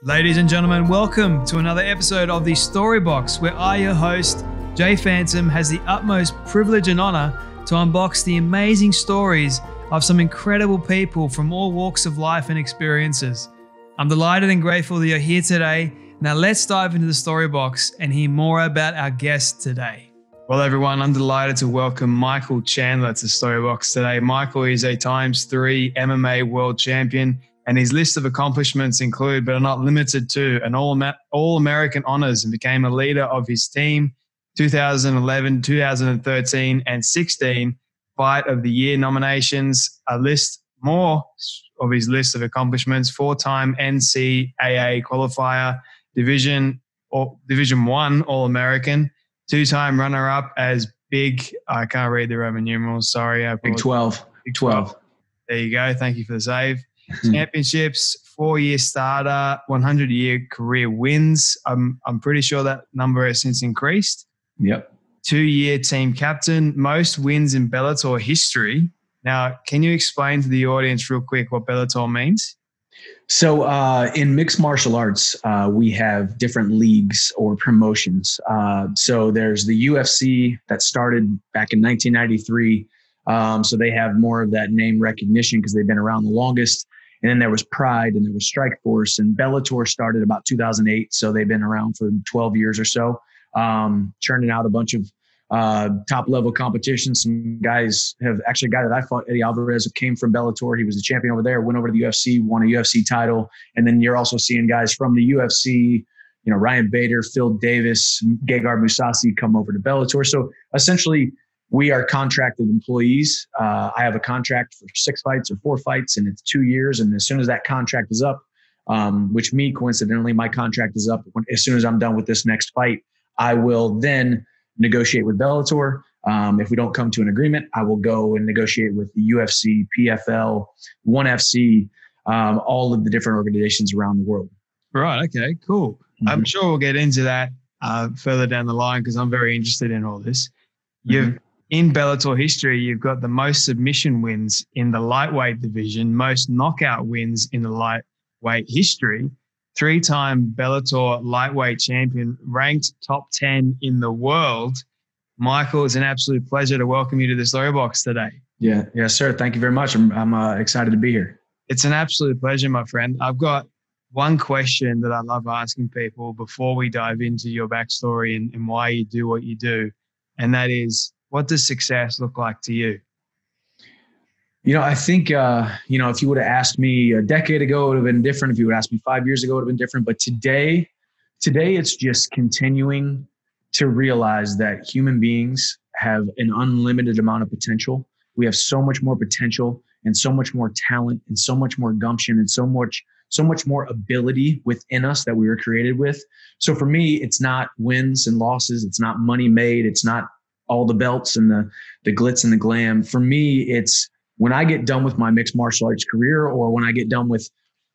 Ladies and gentlemen, welcome to another episode of the Story Box, where I, your host, Jay Phantom, has the utmost privilege and honor to unbox the amazing stories of some incredible people from all walks of life and experiences. I'm delighted and grateful that you're here today. Now let's dive into the Story Box and hear more about our guest today. Well, everyone, I'm delighted to welcome Michael Chandler to Story Box today. Michael is a ×3 MMA world champion, and his list of accomplishments include, but are not limited to, an All-American honors, and became a leader of his team 2011, 2013, and 16 Fight of the Year nominations. A list more of his list of accomplishments: 4-time NCAA qualifier, Division 1 All-American, 2-time runner-up as I can't read the Roman numerals, sorry. Big 12. Big 12. There you go. Thank you for the save. Championships, 4-year starter, 100-year career wins. I'm pretty sure that number has since increased. Yep. 2-year team captain, most wins in Bellator history. Now, can you explain to the audience real quick what Bellator means? So in mixed martial arts, we have different leagues or promotions. So there's the UFC that started back in 1993. So they have more of that name recognition because they've been around the longest. And then there was Pride, and there was Strikeforce, and Bellator started about 2008. So they've been around for 12 years or so, churning out a bunch of top level competitions. Some guys have actually, a guy that I fought, Eddie Alvarez, came from Bellator. He was a champion over there, went over to the UFC, won a UFC title. And then you're also seeing guys from the UFC, Ryan Bader, Phil Davis, Gegard Mousasi come over to Bellator. So essentially, we are contracted employees. I have a contract for 6 fights or 4 fights, and it's 2 years. And as soon as that contract is up, which coincidentally, my contract is up as soon as I'm done with this next fight, I will then negotiate with Bellator. If we don't come to an agreement, I will go and negotiate with the UFC, PFL, ONE FC, all of the different organizations around the world. Right. Okay, cool. Mm-hmm. I'm sure we'll get into that further down the line because I'm very interested in all this. In Bellator history, you've got the most submission wins in the lightweight division, most knockout wins in the lightweight history, 3-time Bellator lightweight champion, ranked top 10 in the world. Michael, it's an absolute pleasure to welcome you to the Story Box today. Yeah. Yes, sir. Thank you very much. I'm excited to be here. It's an absolute pleasure, my friend. I've got one question that I love asking people before we dive into your backstory and why you do what you do. And that is, what does success look like to you? I think, if you would have asked me a decade ago, it would have been different. If you would have asked me 5 years ago, it would have been different. But today it's just continuing to realize that human beings have an unlimited amount of potential. We have so much more potential and so much more talent and so much more gumption and so much more ability within us that we were created with. So for me, it's not wins and losses. It's not money made. It's not all the belts and the glitz and the glam. For me, it's when I get done with my mixed martial arts career, or when I get done with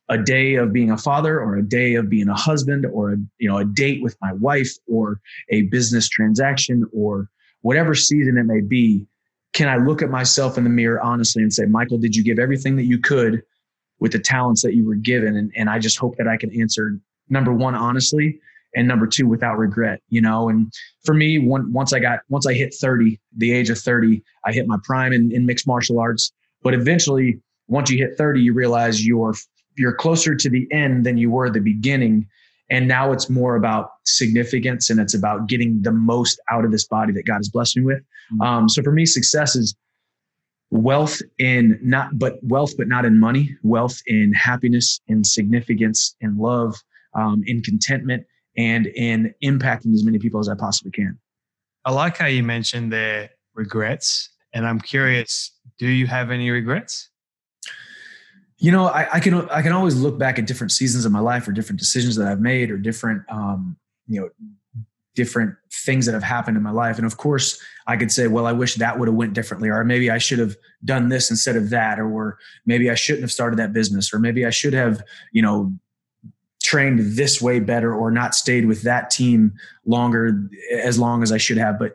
a day of being a father, or a day of being a husband, or a date with my wife, or a business transaction, or whatever season it may be, can I look at myself in the mirror honestly and say, Michael, did you give everything that you could with the talents that you were given? And I just hope that I can answer, number one, honestly, and number two, without regret, And for me, once I hit 30, the age of 30, I hit my prime in mixed martial arts. But eventually, once you hit 30, you realize you're closer to the end than you were at the beginning. And now it's more about significance, and it's about getting the most out of this body that God has blessed me with. Mm-hmm. So for me, success is wealth but not in money, wealth in happiness, in significance, in love, in contentment, and in impacting as many people as I possibly can. I like how you mentioned their regrets, and I'm curious, do you have any regrets? I can always look back at different seasons of my life, or different decisions that I've made, or different different things that have happened in my life. And of course, I could say, well, I wish that would have went differently, or maybe I should have done this instead of that, or maybe I shouldn't have started that business, or maybe I should have, trained this way better, or not stayed with that team as long as I should have. But,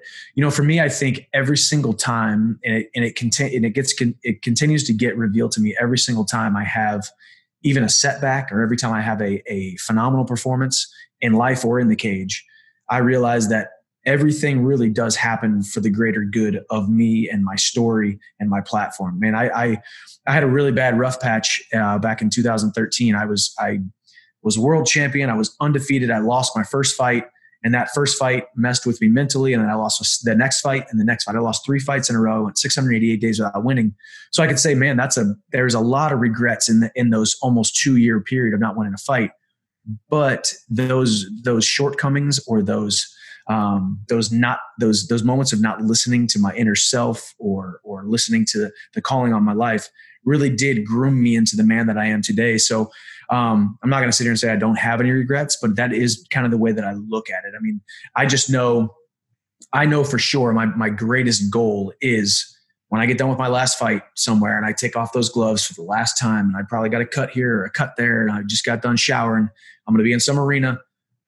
for me, I think every single time, it continues to get revealed to me every single time I have even a setback or every time I have a phenomenal performance in life or in the cage, I realize that everything really does happen for the greater good of me and my story and my platform. Man, I had a really bad rough patch back in 2013. I was world champion. I was undefeated. I lost my first fight, and that first fight messed with me mentally. And then I lost the next fight and the next fight. I lost 3 fights in a row, went 688 days without winning. So I could say, man, there's a lot of regrets in those almost 2-year period of not winning a fight. But those shortcomings or those moments of not listening to my inner self or listening to the calling on my life really did groom me into the man that I am today. So I'm not going to sit here and say I don't have any regrets, but that is kind of the way that I look at it. I mean, I know for sure my greatest goal is when I get done with my last fight somewhere and I take off those gloves for the last time, and I probably got a cut here or a cut there, and I just got done showering, I'm going to be in some arena,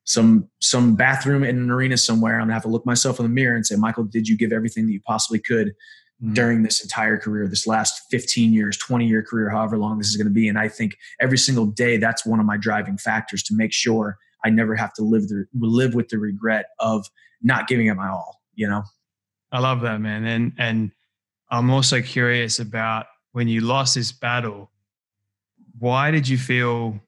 some bathroom in an arena somewhere. I'm going to have to look myself in the mirror and say, Michael, did you give everything that you possibly could during this entire career, this last 15 years, 20-year career, however long this is going to be? And I think every single day, that's one of my driving factors to make sure I never have to live with the regret of not giving it my all, you know? I love that, man. And I'm also curious about when you lost this battle, why did you feel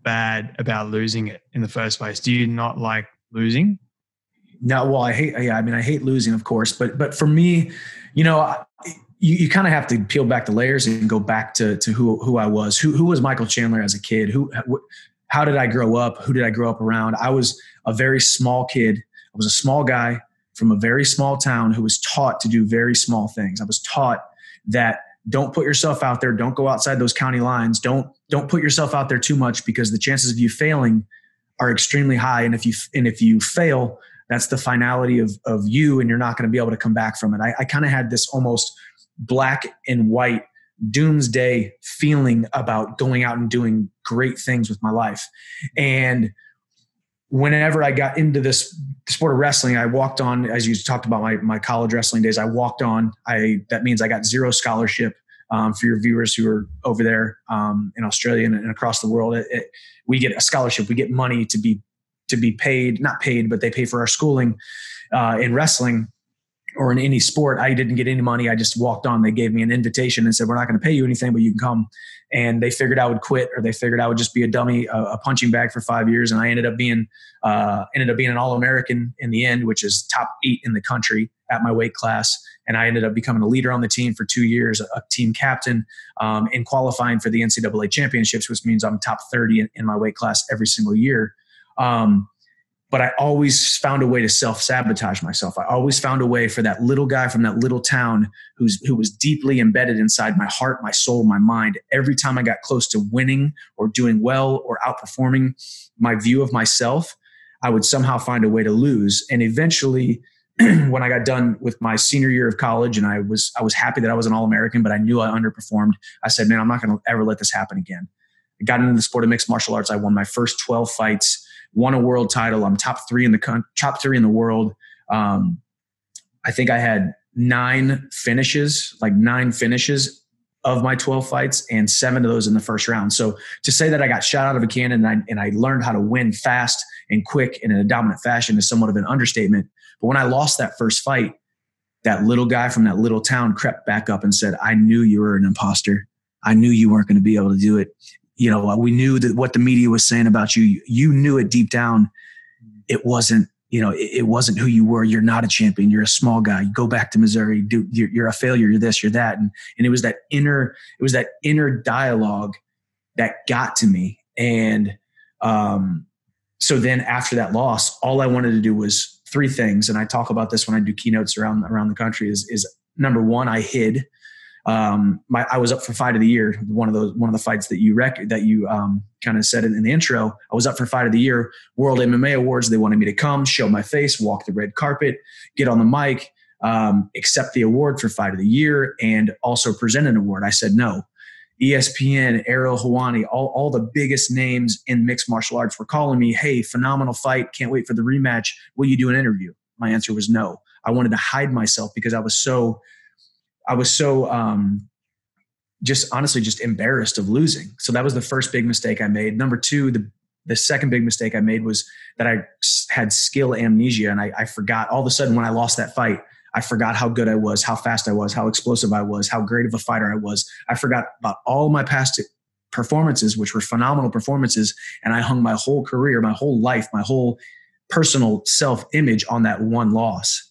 bad about losing it in the first place? Do you not like losing? No, well, I hate losing, of course, but for me, you know, you kind of have to peel back the layers and go back to who I was. Who was Michael Chandler as a kid? How did I grow up? Who did I grow up around? I was a very small kid. I was a small guy from a very small town who was taught to do very small things. I was taught that don't put yourself out there. Don't go outside those county lines. Don't put yourself out there too much, because the chances of you failing are extremely high. And if you fail, that's the finality of you, and you're not going to be able to come back from it. I kind of had this almost black and white doomsday feeling about going out and doing great things with my life. And whenever I got into this sport of wrestling, I walked on, as you talked about my college wrestling days, I walked on. That means I got zero scholarship. For your viewers who are over there in Australia and across the world, we get a scholarship. We get money to be paid, not paid, but they pay for our schooling in wrestling or in any sport. I didn't get any money. I just walked on. They gave me an invitation and said, we're not going to pay you anything, but you can come. And they figured I would quit, or they figured I would just be a dummy, a punching bag for 5 years. And I ended up being an All-American in the end, which is top 8 in the country at my weight class. And I ended up becoming a leader on the team for 2 years, a team captain, and qualifying for the NCAA championships, which means I'm top 30 in my weight class every single year. But I always found a way to self-sabotage myself. I always found a way for that little guy from that little town who was deeply embedded inside my heart, my soul, my mind. Every time I got close to winning or doing well or outperforming my view of myself, I would somehow find a way to lose. And eventually, when I got done with my senior year of college, and I was happy that I was an All-American, but I knew I underperformed, I said, man, I'm not going to ever let this happen again. I got into the sport of mixed martial arts. I won my first 12 fights, won a world title. I'm top 3 in the world. I think I had 9 finishes of my 12 fights, and 7 of those in the first round. So to say that I got shot out of a cannon and I learned how to win fast and quick and in a dominant fashion is somewhat of an understatement. But when I lost that first fight, that little guy from that little town crept back up and said, I knew you were an imposter. I knew you weren't going to be able to do it. You know, we knew that what the media was saying about you, you knew it deep down. It wasn't, it wasn't who you were. You're not a champion. You're a small guy. You go back to Missouri. You're a failure. You're this, you're that. And it was that inner dialogue that got to me. And so then after that loss, all I wanted to do was 3 things. And I talk about this when I do keynotes around the country is number 1, I hid. I was up for fight of the year. One of the fights that you kind of said in the intro, I was up for fight of the year, World MMA Awards. They wanted me to come, show my face, walk the red carpet, get on the mic, accept the award for fight of the year, and also present an award. I said no. ESPN, Ariel Helwani, all the biggest names in mixed martial arts were calling me, hey, phenomenal fight. Can't wait for the rematch. Will you do an interview? My answer was no. I wanted to hide myself because I was so just honestly just embarrassed of losing. So that was the first big mistake I made. Number two, the second big mistake I made was that I had skill amnesia, and I forgot all of a sudden when I lost that fight, I forgot how good I was, how fast I was, how explosive I was, how great of a fighter I was. I forgot about all my past performances, which were phenomenal performances. And I hung my whole career, my whole life, my whole personal self-image on that one loss.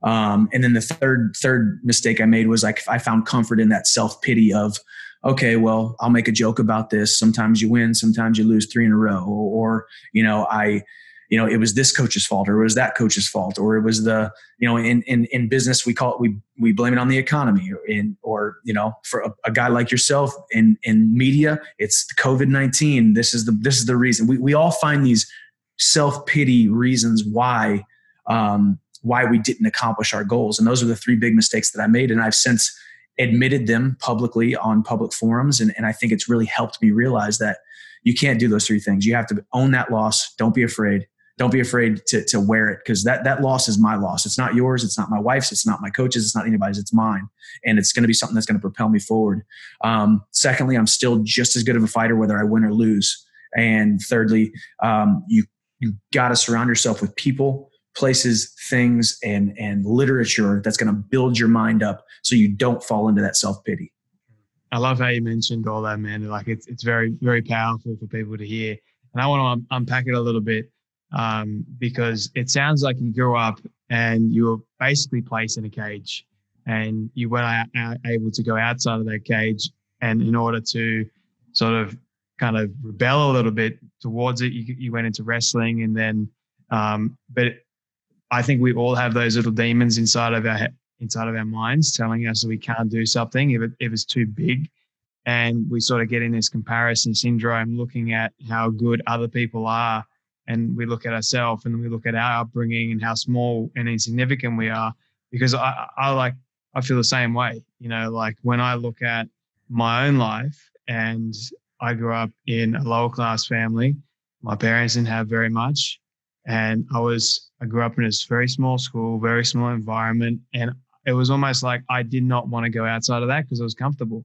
And then the third mistake I made was like, I found comfort in that self-pity of, okay, well, I'll make a joke about this. Sometimes you win, sometimes you lose 3 in a row, or it was this coach's fault, or it was that coach's fault, or it was in business, we call it, we blame it on the economy, or for a guy like yourself in media, it's COVID-19. This is the reason. We all find these self-pity reasons why we didn't accomplish our goals. And those are the 3 big mistakes that I made. And I've since admitted them publicly on public forums. And I think it's really helped me realize that you can't do those 3 things. You have to own that loss. Don't be afraid. Don't be afraid to wear it, because that loss is my loss. It's not yours. It's not my wife's. It's not my coach's. It's not anybody's. It's mine. And it's going to be something that's going to propel me forward. Secondly, I'm still just as good of a fighter, whether I win or lose. And thirdly, you got to surround yourself with people, places, things, and literature that's going to build your mind up so you don't fall into that self-pity. I love how you mentioned all that, man. Like it's very, very powerful for people to hear. And I want to unpack it a little bit because it sounds like you grew up and you were basically placed in a cage, and you weren't able to go outside of that cage. And in order to sort of kind of rebel a little bit towards it, you went into wrestling, and then, but I think we all have those little demons inside of our minds telling us that we can't do something if it's too big. And we sort of get in this comparison syndrome, looking at how good other people are. And we look at ourselves, and we look at our upbringing and how small and insignificant we are. Because I feel the same way, like when I look at my own life, and I grew up in a lower class family. My parents didn't have very much. And I grew up in this very small school, very small environment. And it was almost like I did not want to go outside of that because it was comfortable.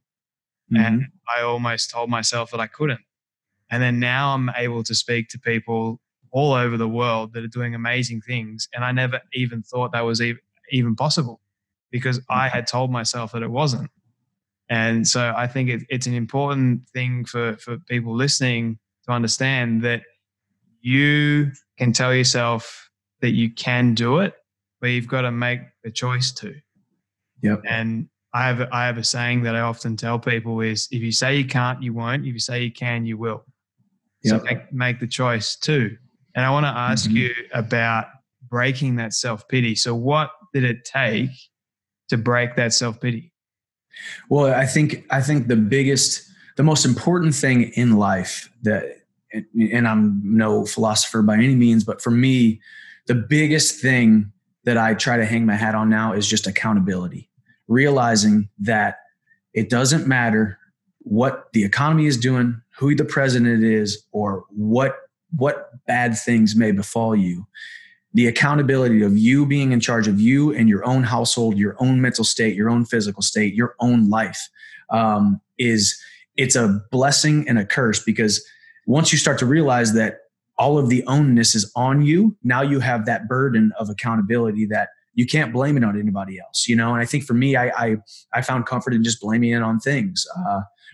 Mm-hmm. And I almost told myself that I couldn't. And then now I'm able to speak to people all over the world that are doing amazing things. And I never even thought that was even possible, because I had told myself that it wasn't. And so I think it's an important thing for people listening to understand that you can tell yourself that you can do it, but you've got to make the choice to. Yep. And I have a saying that I often tell people is, if you say you can't, you won't. If you say you can, you will. Yep. So make the choice too. And I want to ask you about breaking that self-pity. So what did it take to break that self-pity? Well, I think the most important thing in life and I'm no philosopher by any means, but for me, the biggest thing that I try to hang my hat on now is just accountability. Realizing that it doesn't matter what the economy is doing, who the president is, or what bad things may befall you. The accountability of you being in charge of you and your own household, your own mental state, your own physical state, your own life, it's a blessing and a curse, because once you start to realize that all of the onus is on you, now you have that burden of accountability that you can't blame it on anybody else, And I think for me, I found comfort in just blaming it on things,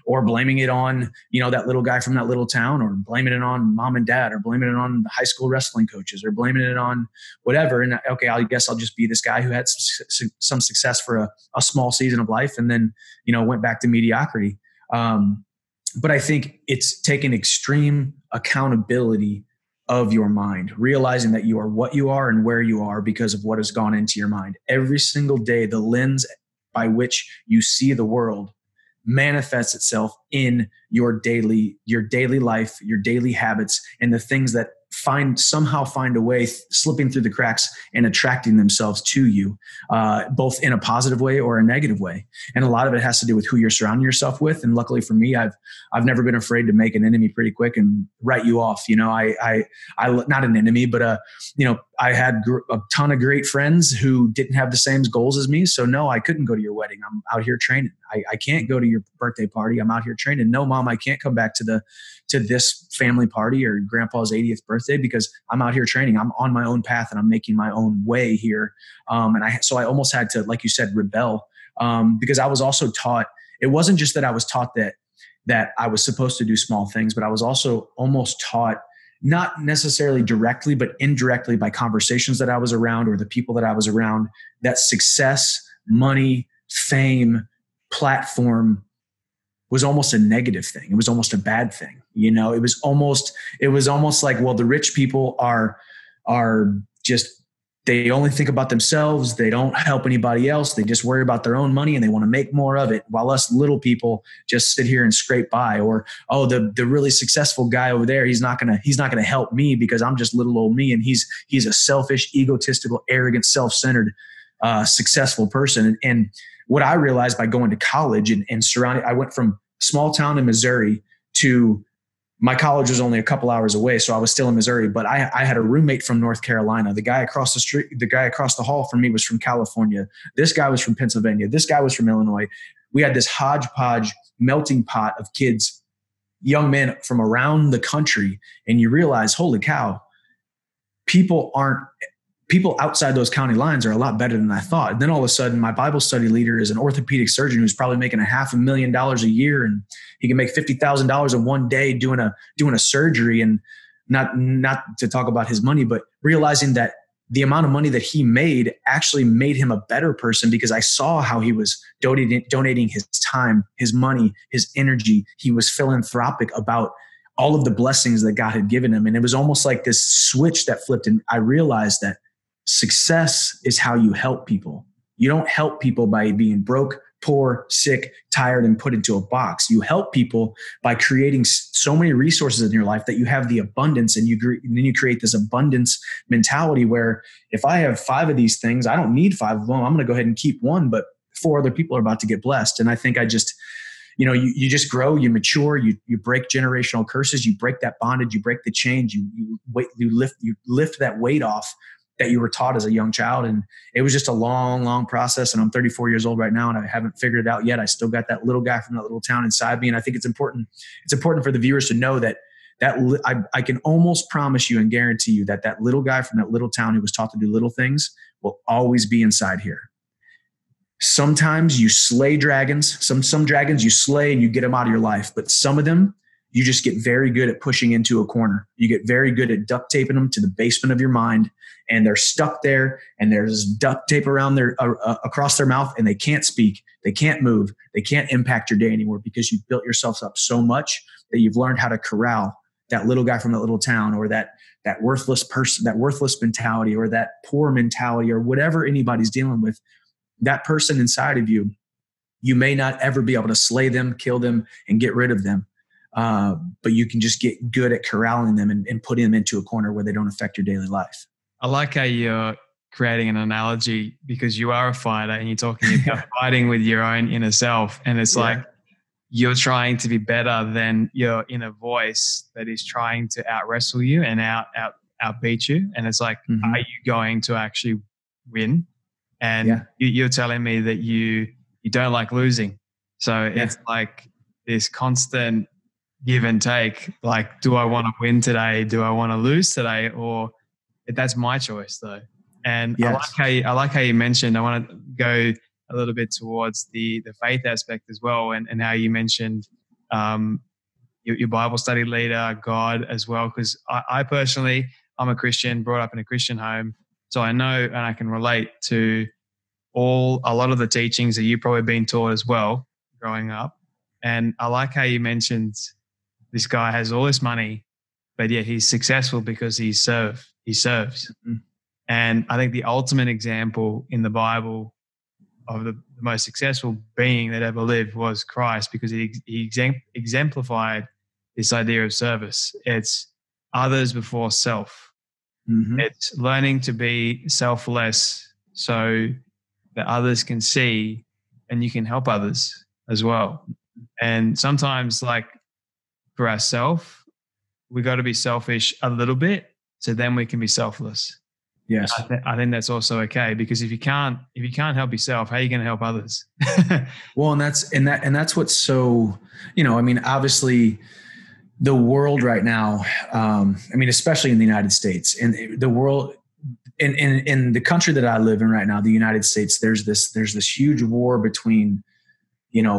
or blaming it on, that little guy from that little town, or blaming it on mom and dad, or blaming it on the high school wrestling coaches, or blaming it on whatever. And okay, I guess I'll just be this guy who had some success for a small season of life, and then, went back to mediocrity. But I think it's taking extreme accountability of your mind, realizing that you are what you are and where you are because of what has gone into your mind. Every single day, the lens by which you see the world manifests itself in your daily life, your daily habits, and the things that somehow find a way slipping through the cracks and attracting themselves to you, both in a positive way or a negative way. And a lot of it has to do with who you're surrounding yourself with. And luckily for me, I've never been afraid to make an enemy pretty quick and write you off. I not an enemy, but I had a ton of great friends who didn't have the same goals as me. So no, I couldn't go to your wedding. I'm out here training. I can't go to your birthday party. I'm out here training. No, Mom, I can't come back to this family party or grandpa's 80th birthday because I'm out here training. I'm on my own path and I'm making my own way here. So I almost had to, like you said, rebel because I was also taught, it wasn't just that I was taught that I was supposed to do small things, but I was also almost taught, not necessarily directly, but indirectly by conversations that I was around or the people that I was around, that success, money, fame, platform was almost a negative thing. It was almost a bad thing. You know, it was almost like, well, the rich people are just, they only think about themselves. They don't help anybody else. They just worry about their own money and they want to make more of it. While us little people just sit here and scrape by. Or, oh, the really successful guy over there, he's not gonna help me because I'm just little old me. And he's a selfish, egotistical, arrogant, self-centered, successful person. And what I realized by going to college and surrounding, I went from small town in Missouri to my college was only a couple hours away. So I was still in Missouri, but I had a roommate from North Carolina. The guy across the street, the guy across the hall from me was from California. This guy was from Pennsylvania. This guy was from Illinois. We had this hodgepodge melting pot of kids, young men from around the country. And you realize, holy cow, people outside those county lines are a lot better than I thought. And then all of a sudden, my Bible study leader is an orthopedic surgeon who's probably making $500,000 a year, and he can make $50,000 in one day doing a surgery. And not to talk about his money, but realizing that the amount of money that he made actually made him a better person because I saw how he was donating his time, his money, his energy. He was philanthropic about all of the blessings that God had given him. And it was almost like this switch that flipped. And I realized that success is how you help people. You don't help people by being broke, poor, sick, tired, and put into a box. You help people by creating so many resources in your life that you have the abundance, and then you create this abundance mentality where if I have 5 of these things, I don't need 5 of them. I'm going to go ahead and keep one, but 4 other people are about to get blessed. And I think you just grow, you mature, you break generational curses, you break that bondage, you break the chains, you lift that weight off that you were taught as a young child. And it was just a long, long process. And I'm 34 years old right now, and I haven't figured it out yet. I still got that little guy from that little town inside me. And I think it's important for the viewers to know that I can almost promise you and guarantee you that little guy from that little town who was taught to do little things will always be inside here. Sometimes you slay dragons. Some dragons you slay and you get them out of your life. But some of them, you just get very good at pushing into a corner. You get very good at duct taping them to the basement of your mind, and they're stuck there, and there's duct tape around across their mouth, and they can't speak, they can't move, they can't impact your day anymore because you've built yourself up so much that you've learned how to corral that little guy from that little town, or that worthless person, that worthless mentality, or that poor mentality, or whatever anybody's dealing with. That person inside of you, you may not ever be able to slay them, kill them, and get rid of them. But you can just get good at corralling them and putting them into a corner where they don't affect your daily life. I like how you're creating an analogy because you are a fighter and you're talking about fighting with your own inner self. And it's like you're trying to be better than your inner voice that is trying to out wrestle you and outbeat you. And it's like, are you going to actually win? And you're telling me that you don't like losing. So it's like this constant give and take. Like, do I want to win today? Do I want to lose today? Or that's my choice though. And I like how you mentioned, I want to go a little bit towards the faith aspect as well. And how you mentioned your Bible study leader, God as well. Because I personally, I'm a Christian, brought up in a Christian home. So I know and I can relate to a lot of the teachings that you've probably been taught as well growing up. And I like how you mentioned this guy has all this money, but yet he's successful because he serves. And I think the ultimate example in the Bible of the most successful being that ever lived was Christ, because he exemplified this idea of service. It's others before self. It's learning to be selfless so that others can see and you can help others as well. And sometimes, like for ourselves, we got to be selfish a little bit so then we can be selfless. Yes. I think that's also okay, because if you can't help yourself, how are you going to help others? Well, and that's what's so, I mean, obviously the world right now, I mean, especially in the United States and the world, in the country that I live in right now, the United States, there's this huge war between,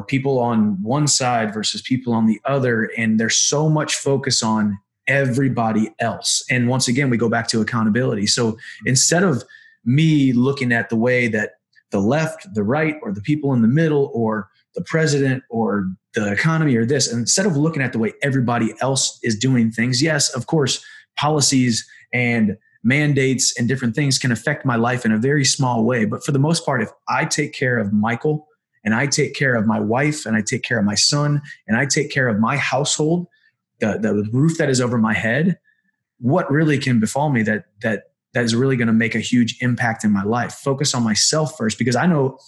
people on one side versus people on the other. And there's so much focus on everybody else. And once again, we go back to accountability. So instead of me looking at the way that the left, the right, or the people in the middle, or the president, or the economy, or this, and instead of looking at the way everybody else is doing things, yes, of course, policies and mandates and different things can affect my life in a very small way. But for the most part, if I take care of Michael, and I take care of my wife, and I take care of my son, and I take care of my household, the roof that is over my head, what really can befall me that is really going to make a huge impact in my life? Focus on myself first, because I know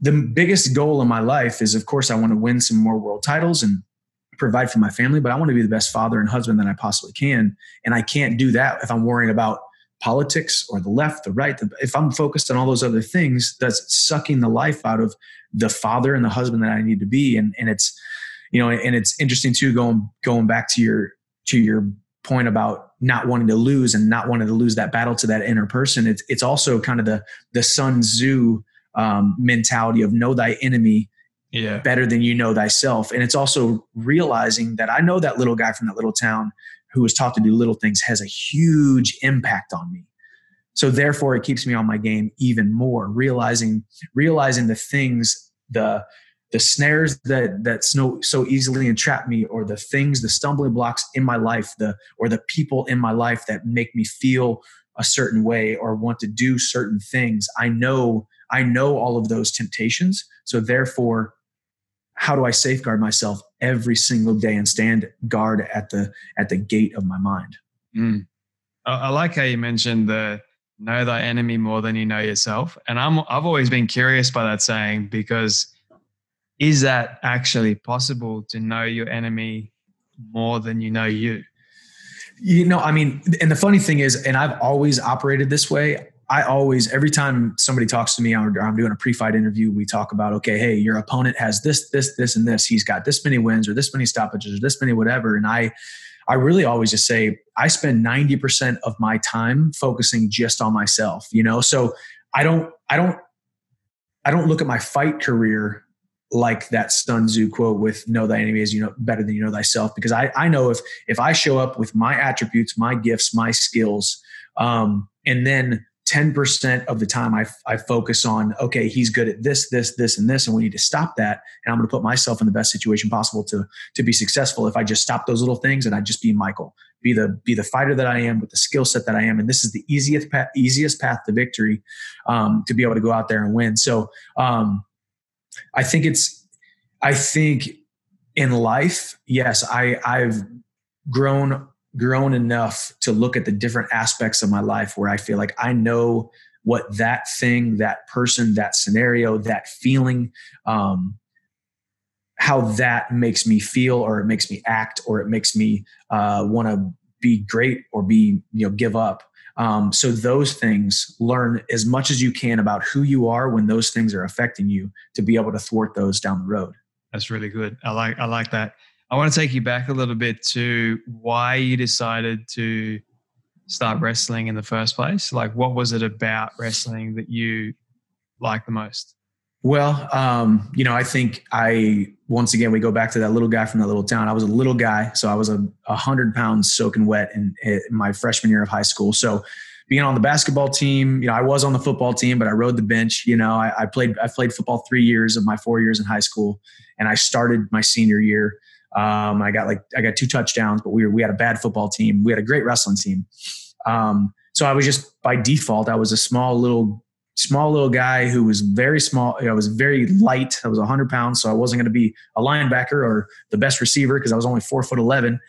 the biggest goal in my life is, of course, I want to win some more world titles and provide for my family, but I want to be the best father and husband that I possibly can. And I can't do that if I'm worrying about politics or the left, the right. If I'm focused on all those other things, that's sucking the life out of the father and the husband that I need to be. And it's, and it's interesting too, going back to your point about not wanting to lose and not wanting to lose that battle to that inner person. It's also kind of the Sun Tzu mentality of know thy enemy better than you know thyself. And it's also realizing that I know that little guy from that little town who was taught to do little things has a huge impact on me. So therefore it keeps me on my game even more, realizing the things, the snares that so easily entrap me, or the things, the stumbling blocks in my life, or the people in my life that make me feel a certain way or want to do certain things. I know all of those temptations. So therefore, how do I safeguard myself every single day and stand guard at the gate of my mind? I like how you mentioned the know thy enemy more than you know yourself. And I've always been curious by that saying, because is that actually possible, to know your enemy more than you know you? I mean, and the funny thing is, and I've always operated this way. Every time somebody talks to me, or I'm doing a pre-fight interview, we talk about, okay, hey, your opponent has this, and this. He's got this many wins, or this many stoppages, or this many whatever. And I really always just say, I spend 90% of my time focusing just on myself, So I don't look at my fight career like that Sun Tzu quote with know thy enemy as better than you know thyself, because I know if I show up with my attributes, my gifts, my skills, and then 10% of the time I focus on, okay, he's good at this, and this, and we need to stop that. And I'm going to put myself in the best situation possible to be successful. If I just stop those little things and I just be Michael, be the fighter that I am with the skill set that I am. And this is the easiest path to victory, to be able to go out there and win. So, I think in life, yes, I've grown enough to look at the different aspects of my life where I feel like I know what that thing, that person, that scenario, that feeling, how that makes me feel, or it makes me act, or it makes me want to be great or be, give up. So those things, learn as much as you can about who you are when those things are affecting you, to be able to thwart those down the road. That's really good. I like that. I want to take you back a little bit to why you decided to start wrestling in the first place. Like, what was it about wrestling that you liked the most? Well, I think once again, we go back to that little guy from that little town. I was a little guy. So I was 100 pounds soaking wet in my freshman year of high school. So being on the basketball team, I was on the football team, but I rode the bench. I played football 3 years of my 4 years in high school, and I started my senior year. I got 2 touchdowns, but we had a bad football team. We had a great wrestling team. So I was just, by default, I was a small little guy who was very small. I was very light. I was 100 pounds. So I wasn't going to be a linebacker or the best receiver, because I was only 4'11",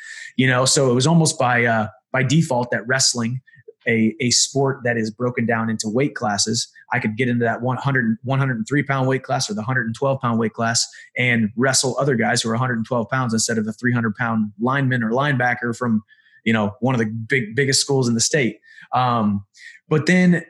so it was almost by default that wrestling, a sport that is broken down into weight classes, I could get into that 103 pound weight class or the 112 pound weight class and wrestle other guys who are 112 pounds instead of the 300 pound lineman or linebacker from, one of the biggest schools in the state. But then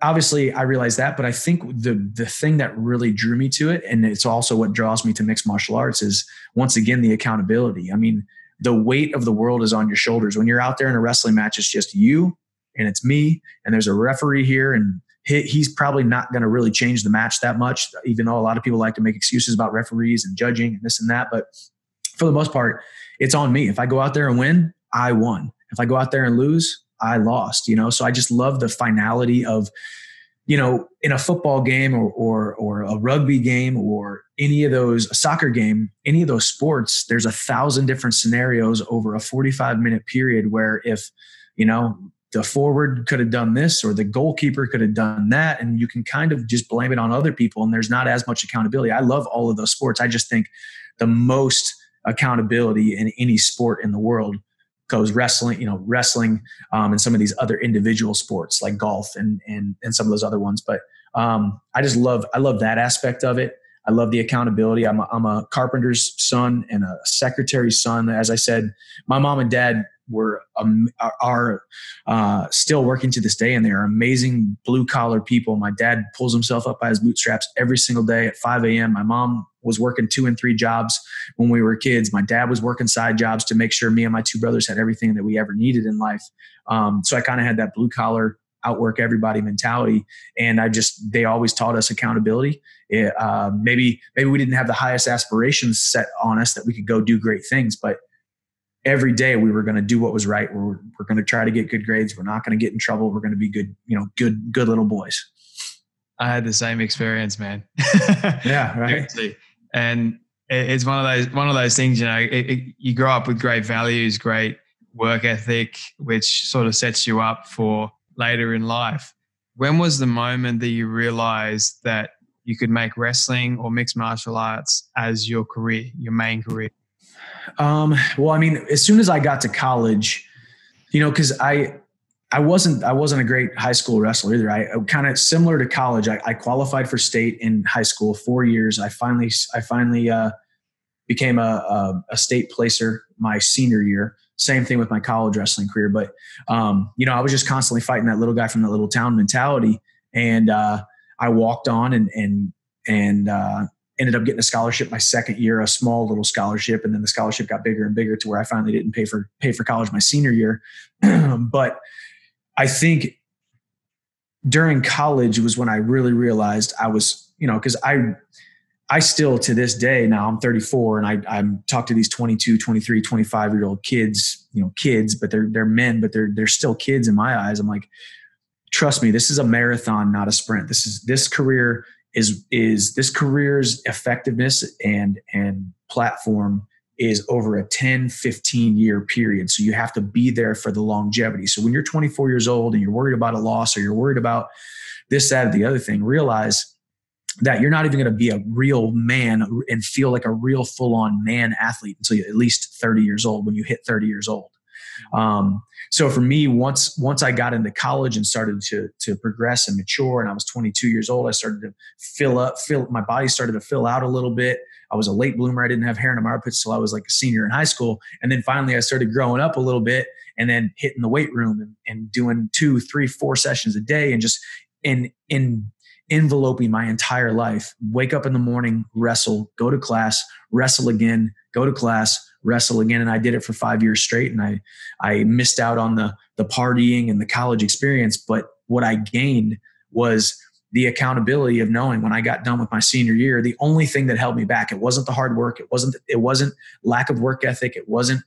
obviously I realized that, but I think the thing that really drew me to it, and it's also what draws me to mixed martial arts, is once again, the accountability. I mean, the weight of the world is on your shoulders. When you're out there in a wrestling match, it's just you and it's me, and there's a referee here, and he's probably not going to really change the match that much, even though a lot of people like to make excuses about referees and judging and this and that. But for the most part, it's on me. If I go out there and win, I won. If I go out there and lose, I lost, So I just love the finality of, in a football game or a rugby game or a soccer game, any of those sports, there's 1,000 different scenarios over a 45-minute period where if, the forward could have done this or the goalkeeper could have done that, and you can kind of just blame it on other people, and there's not as much accountability. I love all of those sports. I just think the most accountability in any sport in the world goes wrestling, and some of these other individual sports like golf and some of those other ones. But I love that aspect of it. I love the accountability. I'm a carpenter's son and a secretary's son. As I said, my mom and dad are still working to this day, and they are amazing blue collar people. My dad pulls himself up by his bootstraps every single day at 5 a.m. My mom was working 2 and 3 jobs when we were kids. My dad was working side jobs to make sure me and my 2 brothers had everything that we ever needed in life. So I kind of had that blue collar, outwork everybody mentality. And they always taught us accountability. Maybe we didn't have the highest aspirations set on us that we could go do great things, but every day we were going to do what was right. We're going to try to get good grades. We're not going to get in trouble. We're going to be good, good little boys. I had the same experience, man. Yeah. Right. And it's one of those things, you grow up with great values, great work ethic, which sort of sets you up for later in life. When was the moment that you realized that you could make wrestling or mixed martial arts as your career, your main career? Well, I mean, as soon as I got to college, cause I wasn't a great high school wrestler either. I kind of similar to college. I qualified for state in high school 4 years. I finally became a state placer my senior year. Same thing with my college wrestling career. But, I was just constantly fighting that little guy from that little town mentality. And, I walked on and ended up getting a scholarship my second year, a small little scholarship. And then the scholarship got bigger and bigger to where I finally didn't pay for college my senior year. But I think during college was when I really realized I was, cause I still to this day, now I'm 34 and I'm talk to these 22, 23, 25-year-old kids, but they're men, but they're still kids in my eyes. I'm like, trust me, this is a marathon, not a sprint. This career's effectiveness and platform is over a 10, 15 year period. So you have to be there for the longevity. So when you're 24 years old and you're worried about a loss or you're worried about this, that, or the other thing, realize that you're not even going to be a real man and feel like a real full-on man athlete until you're at least 30 years old, when you hit 30 years old. So for me, once I got into college and started to progress and mature, and I was 22 years old, I started to my body started to fill out a little bit. I was a late bloomer. I didn't have hair in my armpits till I was like a senior in high school. And then finally I started growing up a little bit and then hitting the weight room and doing 2, 3, 4 sessions a day and just in enveloping my entire life. Wake up in the morning, wrestle, go to class, wrestle again, go to class, wrestle again. And I did it for 5 years straight. And I missed out on the partying and the college experience. But what I gained was the accountability of knowing when I got done with my senior year, the only thing that held me back, it wasn't the hard work. It wasn't lack of work ethic. It wasn't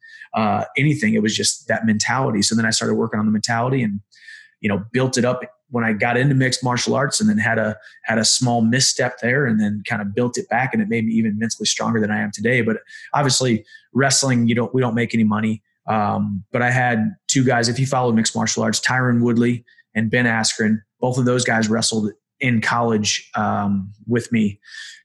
anything. It was just that mentality. So then I started working on the mentality and, built it up when I got into mixed martial arts, and then had a small misstep there and then kind of built it back. And it made me even mentally stronger than I am today. But obviously wrestling, we don't make any money. But I had 2 guys, if you follow mixed martial arts, Tyron Woodley and Ben Askren, both of those guys wrestled in college with me.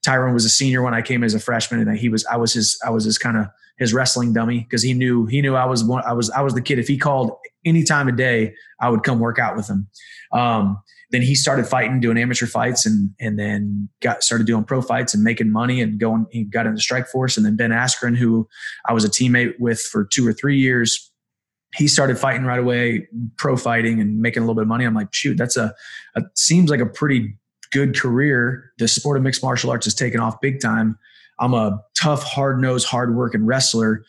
Tyron was a senior when I came as a freshman, and I was his kind of his wrestling dummy, because he knew I was the kid. If he called any time of day, I would come work out with him. Then he started fighting, doing amateur fights, and then started doing pro fights and making money and he got into Strike Force. And then Ben Askren, who I was a teammate with for 2 or 3 years, he started fighting right away, pro fighting and making a little bit of money. I'm like, shoot, that's seems like a pretty good career. The sport of mixed martial arts has taken off big time. I'm a tough, hard-nosed, hard-working wrestler.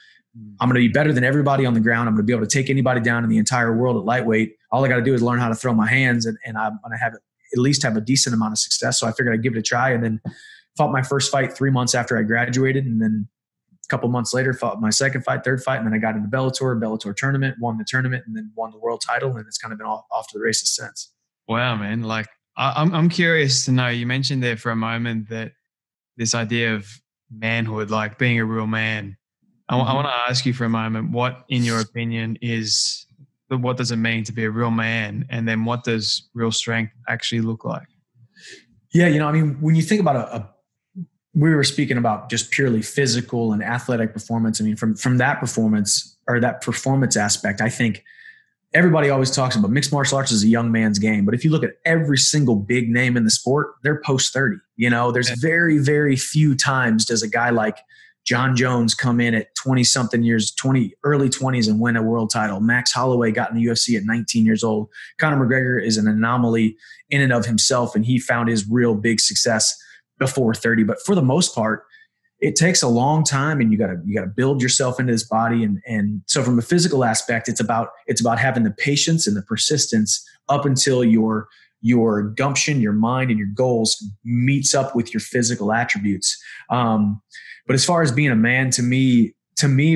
I'm going to be better than everybody on the ground. I'm going to be able to take anybody down in the entire world at lightweight. All I got to do is learn how to throw my hands, and I'm going to have at least have a decent amount of success. So I figured I'd give it a try, and then fought my first fight 3 months after I graduated. And then a couple months later, fought my second fight, third fight. And then I got into Bellator tournament, won the tournament, and then won the world title. And it's kind of been off to the races since. Wow, man. Like I'm curious to know, you mentioned there for a moment that this idea of manhood, like being a real man. I want to ask you for a moment, what in your opinion what does it mean to be a real man? And then what does real strength actually look like? Yeah. I mean, when you think about we were speaking about just purely physical and athletic performance. I mean, from that performance or that performance aspect, I think everybody always talks about mixed martial arts as a young man's game. But if you look at every single big name in the sport, they're post 30. There's very, very few times does a guy like John Jones come in at 20 something years, early 20s and win a world title. Max Holloway got in the UFC at 19 years old. Conor McGregor is an anomaly in and of himself, and he found his real big success before 30. But for the most part, it takes a long time, and you got to build yourself into this body. And so from a physical aspect, it's about having the patience and the persistence up until your gumption, your mind, and your goals meets up with your physical attributes. But as far as being a man, to me,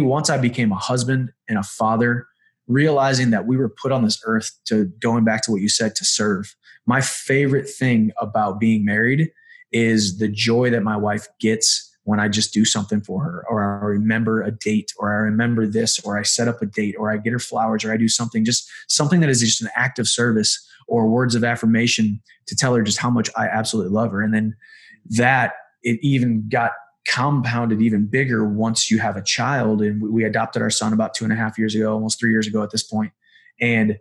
once I became a husband and a father, realizing that we were put on this earth going back to what you said, to serve. My favorite thing about being married is the joy that my wife gets when I just do something for her, or I remember a date, or I remember this, or I set up a date, or I get her flowers, or I do something that is just an act of service or words of affirmation to tell her just how much I absolutely love her. And then it even got compounded even bigger once you have a child. And we adopted our son about 2.5 years ago, almost 3 years ago at this point. And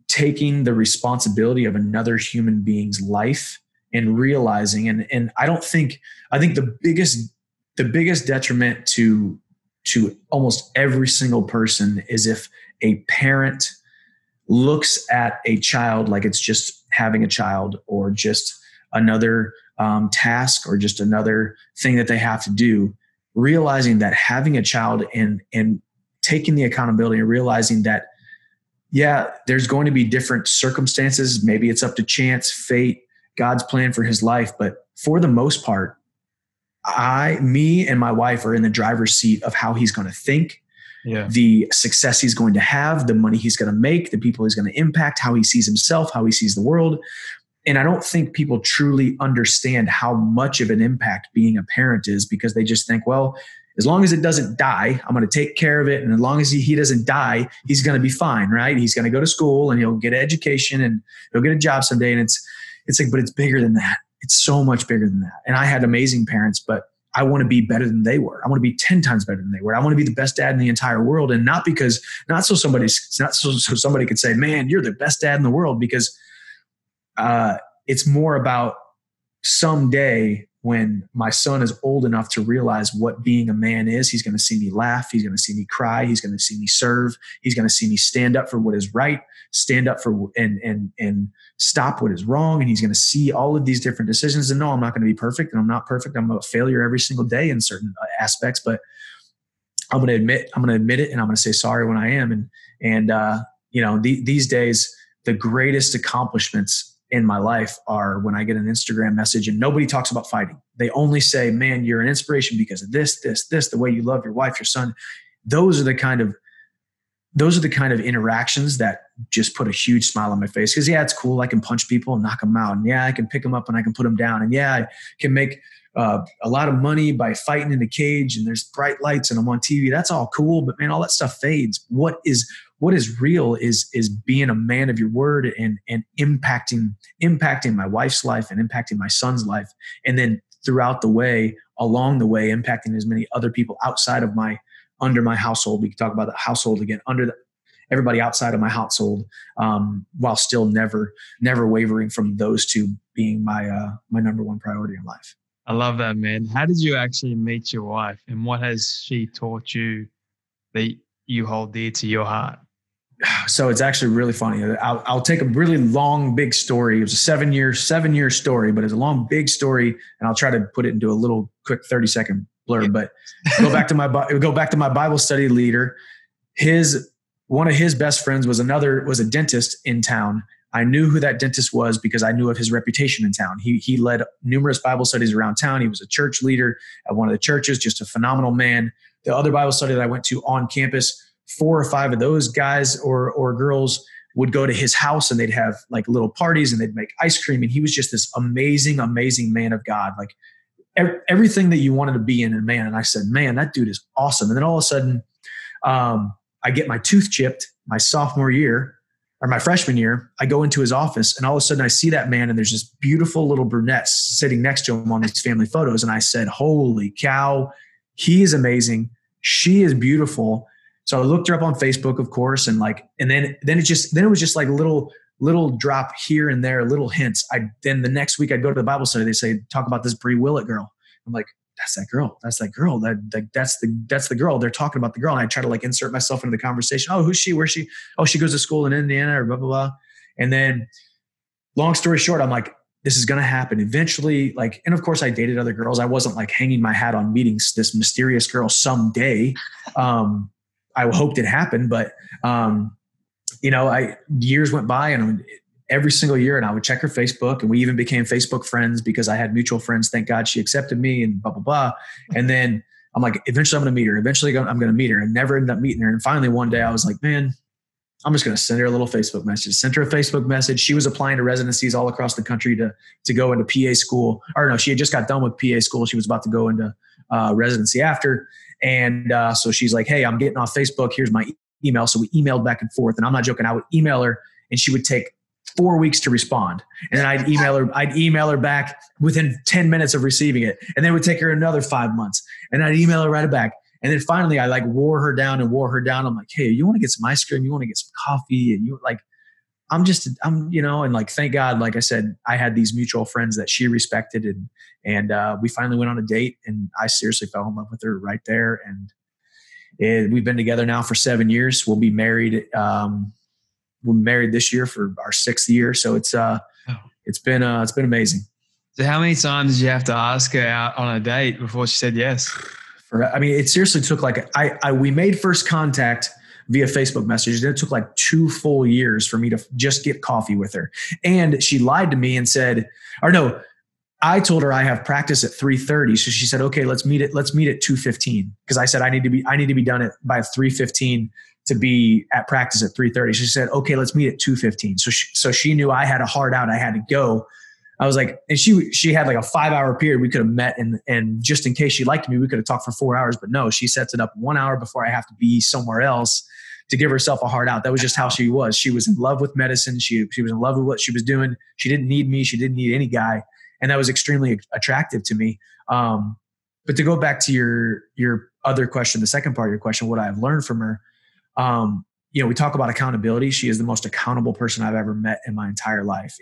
taking the responsibility of another human being's life and realizing, and I think the biggest detriment to almost every single person is if a parent looks at a child like it's just having a child, or just another task, or just another thing that they have to do. Realizing that having a child and taking the accountability, and realizing that, yeah, there's going to be different circumstances. Maybe it's up to chance, fate, God's plan for his life. But for the most part, me and my wife are in the driver's seat of how he's going to think, the success he's going to have, the money he's going to make, the people he's going to impact, how he sees himself, how he sees the world. And I don't think people truly understand how much of an impact being a parent is, because they just think, well, as long as it doesn't die, I'm going to take care of it. And as long as he doesn't die, he's going to be fine, right? He's going to go to school and he'll get education and he'll get a job someday. And it's like, but it's bigger than that. It's so much bigger than that. And I had amazing parents, but I want to be better than they were. I want to be 10 times better than they were. I want to be the best dad in the entire world. And not so somebody could say, man, you're the best dad in the world, because it's more about someday when my son is old enough to realize what being a man is. He's going to see me laugh. He's going to see me cry. He's going to see me serve. He's going to see me stand up for what is right, stand up for and stop what is wrong. And he's going to see all of these different decisions. And no, I'm not going to be perfect, and I'm not perfect. I'm a failure every single day in certain aspects, but I'm going to admit it, and I'm going to say sorry when I am. And these days, the greatest accomplishments in my life are when I get an Instagram message and nobody talks about fighting. They only say, man, you're an inspiration because of this, the way you love your wife, your son. Those are the kind of interactions that just put a huge smile on my face. Because yeah, it's cool. I can punch people and knock them out. And yeah, I can pick them up and I can put them down. And yeah, I can make a lot of money by fighting in a cage, and there's bright lights and I'm on TV. That's all cool. But man, all that stuff fades. What is real is being a man of your word and impacting my wife's life and impacting my son's life. And then along the way, impacting as many other people under my household. We can talk about the household again, everybody outside of my household, while still never wavering from those two being my number one priority in life. I love that, man. How did you actually meet your wife, and what has she taught you that you hold dear to your heart? So it's actually really funny. I'll take a really long, big story. It was a seven-year story, but it's a long, big story. And I'll try to put it into a little quick 30-second blurb, but go back to my Bible study leader. One of his best friends was a dentist in town. I knew who that dentist was because I knew of his reputation in town. He led numerous Bible studies around town. He was a church leader at one of the churches, just a phenomenal man. The other Bible study that I went to on campus, 4 or 5 of those guys or girls would go to his house and they'd have like little parties and they'd make ice cream. And he was just this amazing, amazing man of God. Like everything that you wanted to be in a man. And I said, man, that dude is awesome. And then all of a sudden, I get my tooth chipped my sophomore year or my freshman year. I go into his office and all of a sudden I see that man and there's this beautiful little brunette sitting next to him on these family photos. And I said, holy cow, he is amazing. She is beautiful. So I looked her up on Facebook, of course, and then it was just like little drop here and there, little hints. Then the next week I'd go to the Bible study. They say, talk about this Brie Willett girl. I'm like, that's that girl. That's that girl. That's the girl. They're talking about the girl. And I try to like insert myself into the conversation. Oh, who's she? Where's she? Oh, she goes to school in Indiana or blah, blah, blah. And then long story short, I'm like, this is going to happen eventually. Like, and of course I dated other girls. I wasn't like hanging my hat on meeting this mysterious girl someday. I hoped it happened, but years went by and every single year, and I would check her Facebook, and we even became Facebook friends because I had mutual friends. Thank God she accepted me and blah, blah, blah. And then I'm like, eventually I'm going to meet her. Eventually I'm going to meet her, and never ended up meeting her. And finally one day I was like, man, I'm just going to send her a little Facebook message. Sent her a Facebook message. She was applying to residencies all across the country to go into PA school. Or no, she had just got done with PA school. She was about to go into residency after. And so she's like, hey, I'm getting off Facebook. Here's my email. So we emailed back and forth. And I'm not joking. I would email her and she would take 4 weeks to respond. And then I'd email her back within 10 minutes of receiving it. And then it would take her another 5 months. And I'd email her right back. And then finally I like wore her down. I'm like, hey, you want to get some ice cream? You want to get some coffee? And you like, and like, thank God, like I said, I had these mutual friends that she respected, and we finally went on a date, and I seriously fell in love with her right there. And we've been together now for 7 years. We'll be married. We're married this year for our 6th year. So it's been amazing. So how many times did you have to ask her out on a date before she said yes? It seriously took we made first contact via Facebook message. Then it took like 2 full years for me to just get coffee with her. And she lied to me and said, I told her I have practice at 3:30. So she said, okay, let's meet at 2:15. Cause I said, I need to be done by 3:15 to be at practice at 3:30. She said, okay, let's meet at 2:15. So she knew I had a hard out. I had to go. I was like, and she had like a 5-hour period. We could have met and just in case she liked me, we could have talked for 4 hours, but no, she sets it up 1 hour before I have to be somewhere else to give herself a hard out. That was just how she was. She was in love with medicine. She was in love with what she was doing. She didn't need me. She didn't need any guy. And that was extremely attractive to me. But to go back to your other question, the second part of your question, what I've learned from her, we talk about accountability. She is the most accountable person I've ever met in my entire life.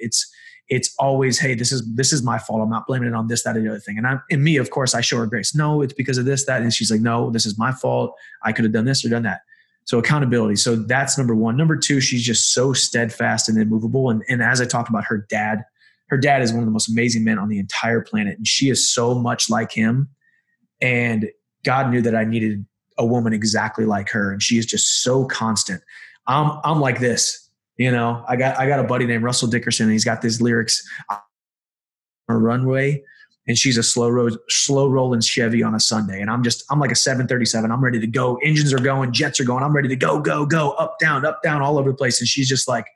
It's always, hey, this is my fault. I'm not blaming it on this, that, or the other thing. And in me, of course, I show her grace. No, it's because of this, that. And she's like, no, this is my fault. I could have done this or done that. So accountability. So that's number one. Number two, she's just so steadfast and immovable. And as I talked about her dad is one of the most amazing men on the entire planet. And she is so much like him. And God knew that I needed a woman exactly like her. And she is just so constant. I'm like this, I got a buddy named Russell Dickerson, and he's got these lyrics on a runway, and she's a slow rolling Chevy on a Sunday. And I'm like a 737. I'm ready to go. Engines are going, jets are going. I'm ready to go, up, down, all over the place. And she's just like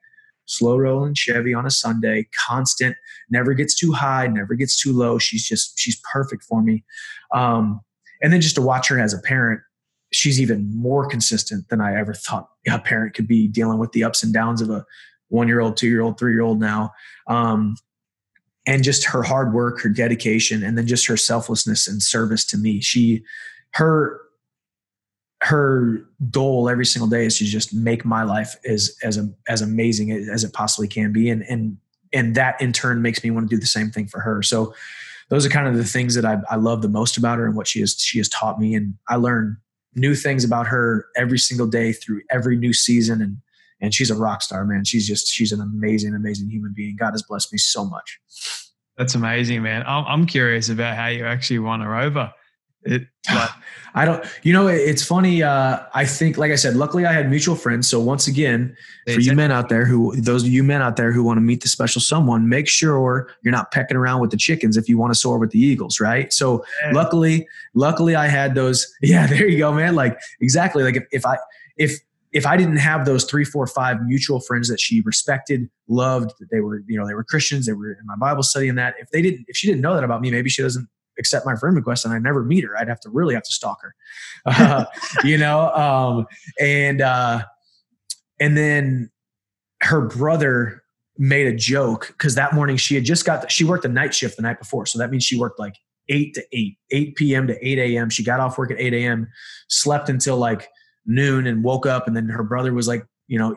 slow rolling Chevy on a Sunday, constant, never gets too high, never gets too low. She's perfect for me. And then just to watch her as a parent, she's even more consistent than I ever thought a parent could be, dealing with the ups and downs of a 1-year-old, 2-year-old, 3-year-old now. And just her hard work, her dedication, and then just her selflessness and service to me. Her goal every single day is to just make my life as amazing as it possibly can be. And that in turn makes me want to do the same thing for her. So those are kind of the things that I love the most about her and what she has taught me. And I learn new things about her every single day through every new season. and she's a rock star, man. She's an amazing, amazing human being. God has blessed me so much. That's amazing, man. I'm curious about how you actually won her over. I don't, it's funny. I think, like I said, luckily I had mutual friends. So once again, for you men out there those of you men out there who want to meet the special someone, make sure you're not pecking around with the chickens if you want to soar with the eagles. Right. So luckily I had those. Yeah, there you go, man. Like exactly. Like if I didn't have those 3, 4, 5 mutual friends that she respected, loved, that they were Christians, they were in my Bible study and that, if she didn't know that about me, maybe she doesn't accept my friend request and I never meet her. I'd really have to stalk her, and then her brother made a joke because that morning she had just she worked the night shift the night before. So that means she worked like 8 p.m. to 8 a.m. She got off work at 8 a.m., slept until like noon and woke up. And then her brother was like,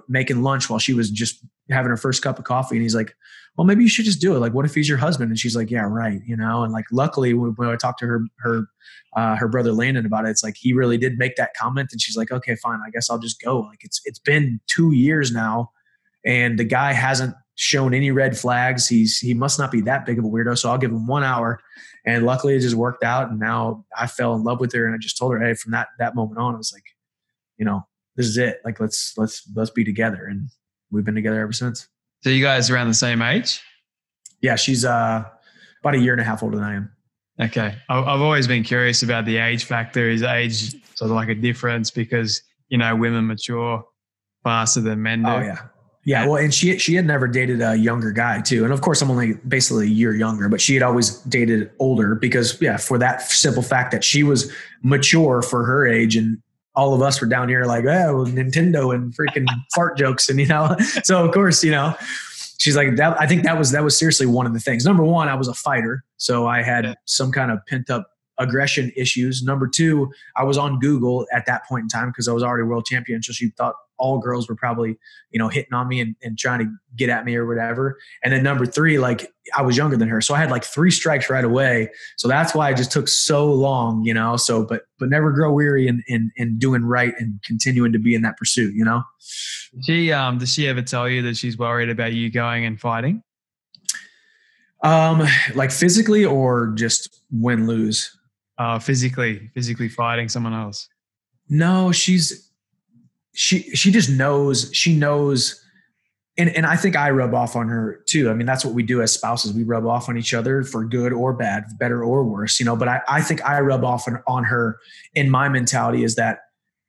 making lunch while she was just having her first cup of coffee. And he's like, well, maybe you should just do it. Like, what if he's your husband? And she's like, yeah, right. And like, luckily when I talked to her brother Landon about it, it's like, he really did make that comment. And she's like, okay, fine. I guess I'll just go. Like it's been 2 years now and the guy hasn't shown any red flags. He must not be that big of a weirdo. So I'll give him 1 hour. And luckily it just worked out. And now I fell in love with her. And I just told her, hey, from that moment on, I was like, this is it. Like, let's be together. And we've been together ever since. So you guys around the same age? Yeah. She's about 1.5 years older than I am. Okay. I've always been curious about the age factor. Is age sort of like a difference because, women mature faster than men do? Oh yeah. Yeah. Well, and she had never dated a younger guy too. And of course I'm only basically a year younger, but she had always dated older because for that simple fact that she was mature for her age and all of us were down here like, oh, Nintendo and freaking fart jokes. And, so of course, she's like that. I think that was seriously one of the things. Number one, I was a fighter. So I had some kind of pent up aggression issues. Number two, I was on Google at that point in time because I was already world champion. So she thought all girls were probably, hitting on me and trying to get at me or whatever. And then number three, like I was younger than her. So I had like 3 strikes right away. So that's why it just took so long, so, but never grow weary in doing right and continuing to be in that pursuit, Does she ever tell you that she's worried about you going and fighting? Like physically or just win, lose? Physically fighting someone else. No, she just knows. She knows. And I think I rub off on her too. I mean, that's what we do as spouses. We rub off on each other for good or bad, better or worse, but I think I rub off on her in my mentality is that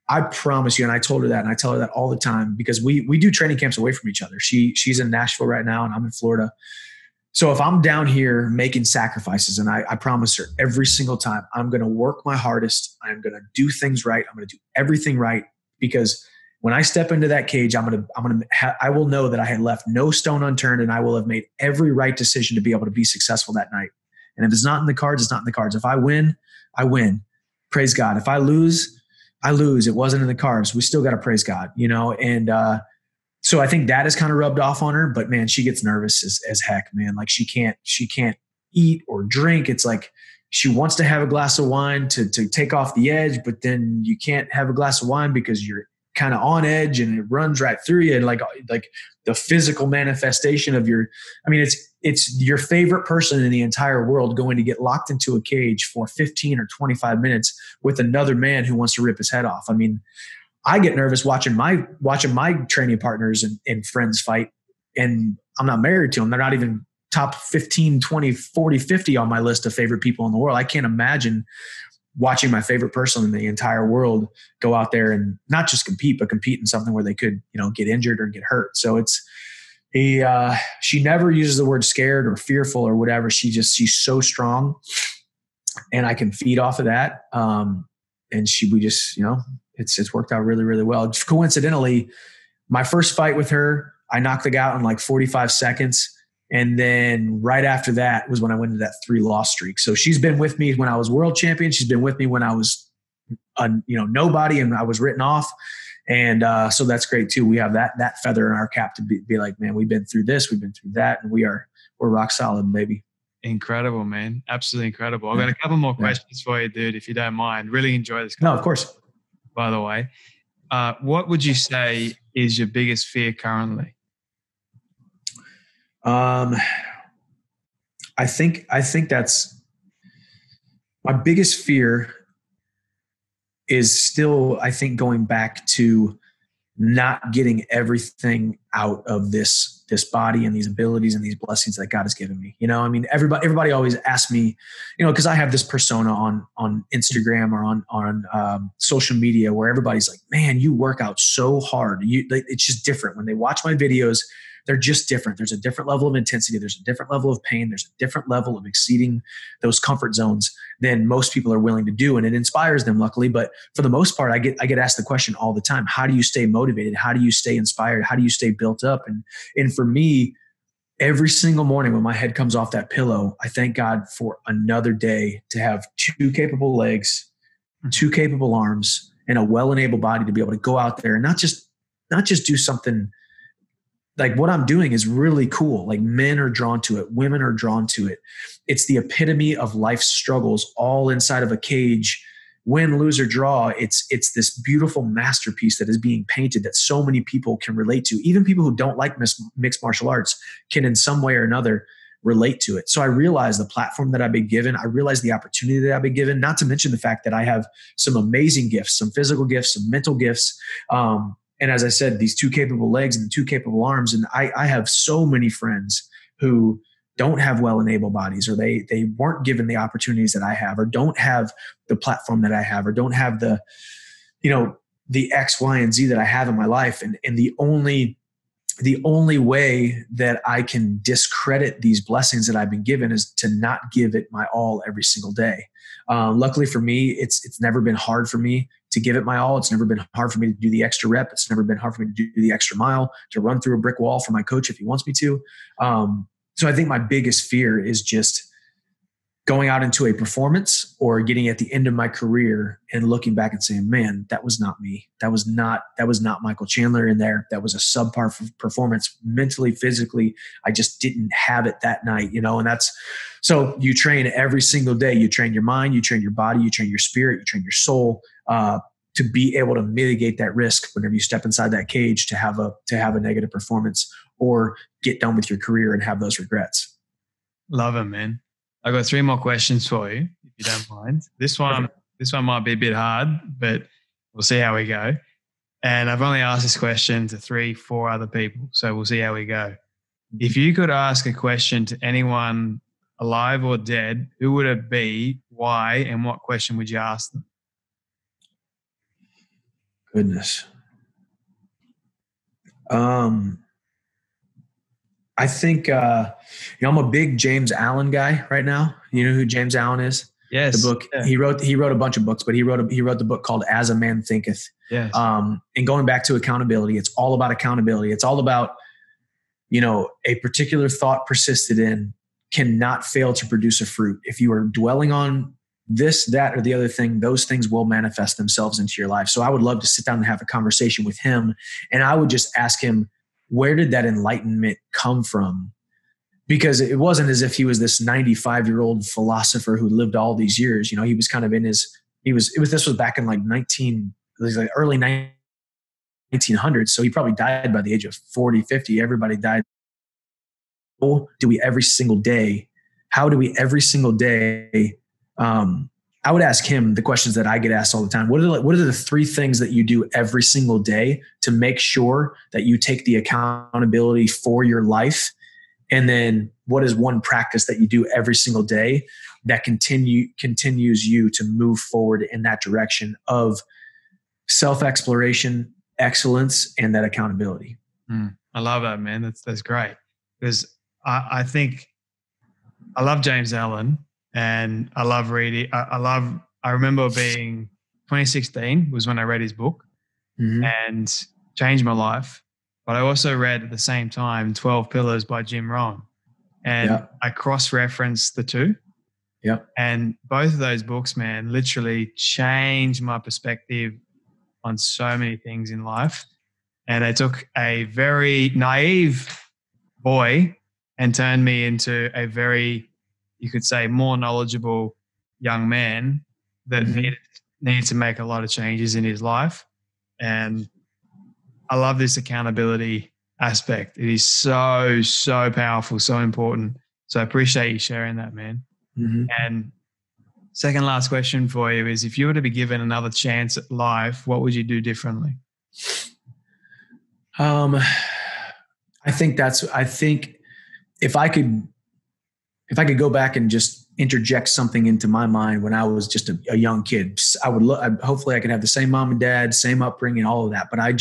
I promise you. And I told her that, and I tell her that all the time because we do training camps away from each other. She's in Nashville right now and I'm in Florida. So if I'm down here making sacrifices, and I promise her every single time, I'm going to work my hardest. I'm going to do things right. I'm going to do everything right because when I step into that cage, I will know that I had left no stone unturned and I will have made every right decision to be able to be successful that night. And if it's not in the cards, it's not in the cards. If I win, I win. Praise God. If I lose, I lose. It wasn't in the cards. We still got to praise God, and, so I think that has kind of rubbed off on her, but man, she gets nervous as heck, man. Like she can't eat or drink. It's like she wants to have a glass of wine to take off the edge, but then you can't have a glass of wine because you're kind of on edge and it runs right through you. And like the physical manifestation of it's your favorite person in the entire world going to get locked into a cage for 15 or 25 minutes with another man who wants to rip his head off. I mean, I get nervous watching my training partners and friends fight, and I'm not married to them. They're not even top 15, 20, 40, 50 on my list of favorite people in the world. I can't imagine watching my favorite person in the entire world go out there and not just compete, but compete in something where they could, get injured or get hurt. So she never uses the word scared or fearful or whatever. She's so strong, and I can feed off of that. And we just, it's worked out really, really well. Just coincidentally, my first fight with her, I knocked the guy out in like 45 seconds. And then right after that was when I went into that 3-loss streak. So she's been with me when I was world champion. She's been with me when I was, nobody and I was written off. And so that's great too. We have that feather in our cap to be like, man, we've been through this, we've been through that, and we're rock solid, baby. Incredible, man. Absolutely incredible. I've got a couple more questions for you, dude, if you don't mind. Really enjoy this. No, of course. By the way, What would you say is your biggest fear currently? I think that's my biggest fear is still, I think, going back to not getting everything out of this body and these abilities and these blessings that God has given me. You know, I mean, everybody always asks me, you know, because I have this persona on Instagram or on social media where everybody's like, man, you work out so hard. It's just different. When they watch my videos, they're just different. There's a different level of intensity. There's a different level of pain. There's a different level of exceeding those comfort zones than most people are willing to do. And it inspires them, luckily. But for the most part, I get asked the question all the time, how do you stay motivated? How do you stay inspired? How do you stay built up? And for me, every single morning when my head comes off that pillow, I thank God for another day to have 2 capable legs, 2 capable arms, and a well-enabled body to be able to go out there and not just do something. Like what I'm doing is really cool. Like men are drawn to it. Women are drawn to it. It's the epitome of life's struggles all inside of a cage. Win, lose, or draw. It's this beautiful masterpiece that is being painted that so many people can relate to. Even people who don't like mixed martial arts can in some way or another relate to it. So I realize the platform that I've been given. I realize the opportunity that I've been given, not to mention the fact that I have some amazing gifts, some physical gifts, some mental gifts. And as I said, these 2 capable legs and 2 capable arms. And I have so many friends who don't have well-enabled bodies, or they weren't given the opportunities that I have, or don't have the platform that I have, or don't have the, you know, the X, Y, and Z that I have in my life. And the only way that I can discredit these blessings that I've been given is to not give it my all every single day. Luckily for me, it's never been hard for me to give it my all. It's never been hard for me to do the extra rep. It's never been hard for me to do the extra mile, to run through a brick wall for my coach if he wants me to. So I think my biggest fear is just going out into a performance or getting at the end of my career and looking back and saying, man, that was not me. That was not Michael Chandler in there. That was a subpar performance mentally, physically. I just didn't have it that night, you know, and so you train every single day. You train your mind, you train your body, you train your spirit, you train your soul, to be able to mitigate that risk whenever you step inside that cage to have a negative performance or get done with your career and have those regrets. Love it, man. I got 3 more questions for you, if you don't mind. This one might be a bit hard, but we'll see how we go. And I've only asked this question to 3-4 other people, so we'll see how we go. If you could ask a question to anyone alive or dead, who would it be, why, and what question would you ask them? Goodness. I think, I'm a big James Allen guy right now. You know who James Allen is? Yes. The book, yeah. he wrote a bunch of books, but he wrote the book called As a Man Thinketh. Yes. And going back to accountability, it's all about accountability. It's all about, you know, a particular thought persisted in cannot fail to produce a fruit. If you are dwelling on this, that, or the other thing, those things will manifest themselves into your life. So I would love to sit down and have a conversation with him. And I would just ask him, where did that enlightenment come from? Because it wasn't as if he was this 95-year-old philosopher who lived all these years. You know, he was kind of this was back in like early 1900s. So he probably died by the age of 40, 50. Everybody died. How do we every single day? I would ask him the questions that I get asked all the time. What are the 3 things that you do every single day to make sure that you take the accountability for your life? And then what is one practice that you do every single day that continues you to move forward in that direction of self-exploration, excellence, and that accountability? I love that, man. That's great. Because I think I love James Allen. And I love reading. I remember being 2016 was when I read his book and changed my life. But I also read at the same time 12 Pillars by Jim Rohn. And I cross-referenced the 2. Yep. And both of those books, man, literally changed my perspective on so many things in life. And they took a very naive boy and turned me into a very, you could say, more knowledgeable young man that needed to make a lot of changes in his life. And I love this accountability aspect. It is so, so powerful, so important. So I appreciate you sharing that, man. Mm-hmm. And second last question for you is, if you were to be given another chance at life, what would you do differently? I think if I could go back and just interject something into my mind when I was just a young kid, hopefully I could have the same mom and dad, same upbringing, all of that. But I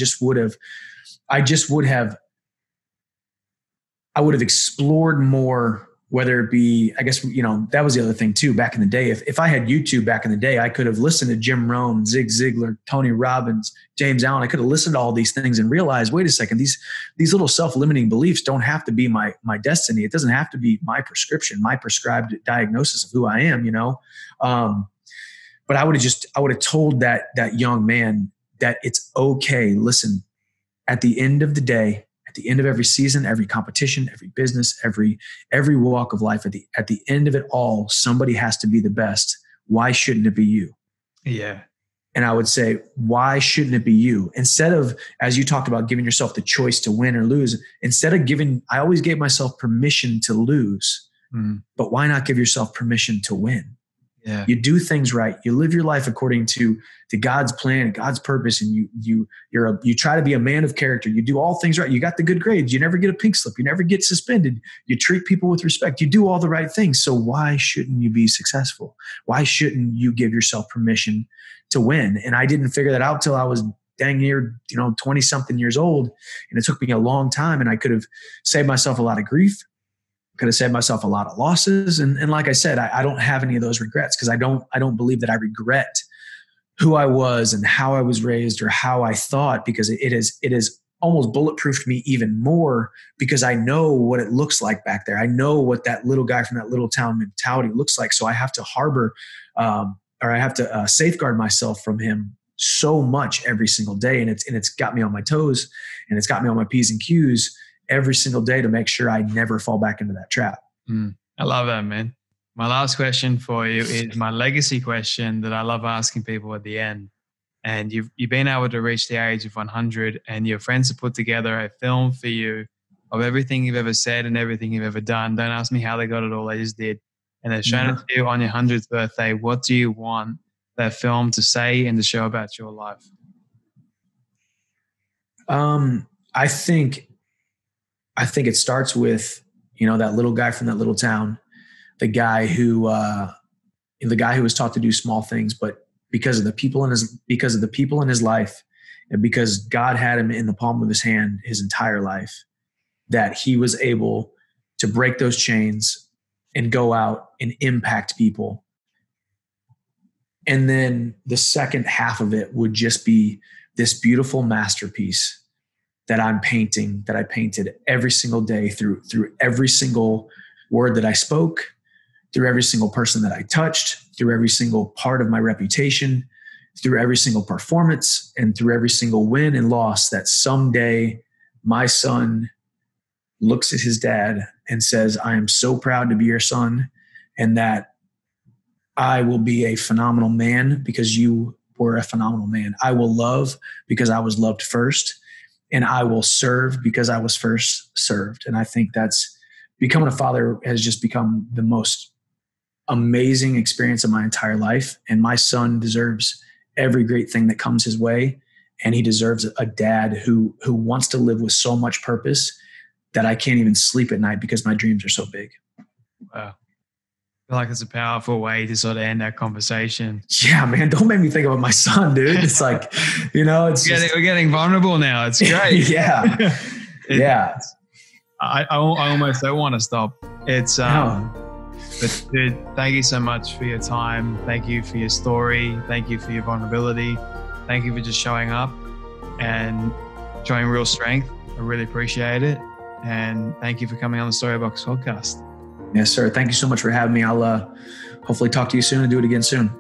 would have explored more, whether it be, I guess, that was the other thing too, back in the day. If I had YouTube back in the day, I could have listened to Jim Rohn, Zig Ziglar, Tony Robbins, James Allen. I could have listened to all these things and realized, wait a second, these little self-limiting beliefs don't have to be my destiny. It doesn't have to be my prescription, my prescribed diagnosis of who I am, But I would have told that young man that it's okay. Listen, at the end of the day, at the end of every season, every competition, every business, every walk of life, at the end of it all, somebody has to be the best. Why shouldn't it be you? Yeah. And I would say, why shouldn't it be you? Instead of, as you talked about, giving yourself the choice to win or lose, I always gave myself permission to lose, but why not give yourself permission to win? Yeah. You do things right. You live your life according to God's plan, God's purpose, and you try to be a man of character. You do all things right. You got the good grades. You never get a pink slip. You never get suspended. You treat people with respect. You do all the right things. So why shouldn't you be successful? Why shouldn't you give yourself permission to win? And I didn't figure that out till I was dang near 20 something years old, and it took me a long time. And I could have saved myself a lot of grief. Could have saved myself a lot of losses. And like I said, I don't have any of those regrets, because I don't believe that I regret who I was and how I was raised or how I thought, because it is almost bulletproofed me even more, because I know what it looks like back there. I know what that little guy from that little town mentality looks like. So I have to safeguard myself from him so much every single day. And it's got me on my toes, and it's got me on my P's and Q's every single day to make sure I never fall back into that trap. I love that, man. My last question for you is my legacy question that I love asking people at the end. And you've been able to reach the age of 100, and your friends have put together a film for you of everything you've ever said and everything you've ever done. Don't ask me how they got it all. They just did. And they've shown it to you on your 100th birthday. What do you want that film to say and to show about your life? I think it starts with, that little guy from that little town, the guy who was taught to do small things, but because of the people in his life, and because God had him in the palm of his hand his entire life, that he was able to break those chains and go out and impact people. And then the second half of it would just be this beautiful masterpiece that I'm painting, that I painted every single day through every single word that I spoke, through every single person that I touched, through every single part of my reputation, through every single performance, and through every single win and loss, that someday my son looks at his dad and says, I am so proud to be your son, and that I will be a phenomenal man because you were a phenomenal man. I will love because I was loved first. And I will serve because I was first served. And I think that's becoming a father has just become the most amazing experience of my entire life. And my son deserves every great thing that comes his way. And he deserves a dad who wants to live with so much purpose that I can't even sleep at night because my dreams are so big. Wow. I feel like it's a powerful way to sort of end that conversation. Yeah, man. Don't make me think about my son, dude. It's like, we're getting vulnerable now. It's great. Yeah. Yeah. I almost don't want to stop. It's, but dude, thank you so much for your time. Thank you for your story. Thank you for your vulnerability. Thank you for just showing up and showing real strength. I really appreciate it. And thank you for coming on the Storybox podcast. Yes, sir. Thank you so much for having me. I'll hopefully talk to you soon and do it again soon.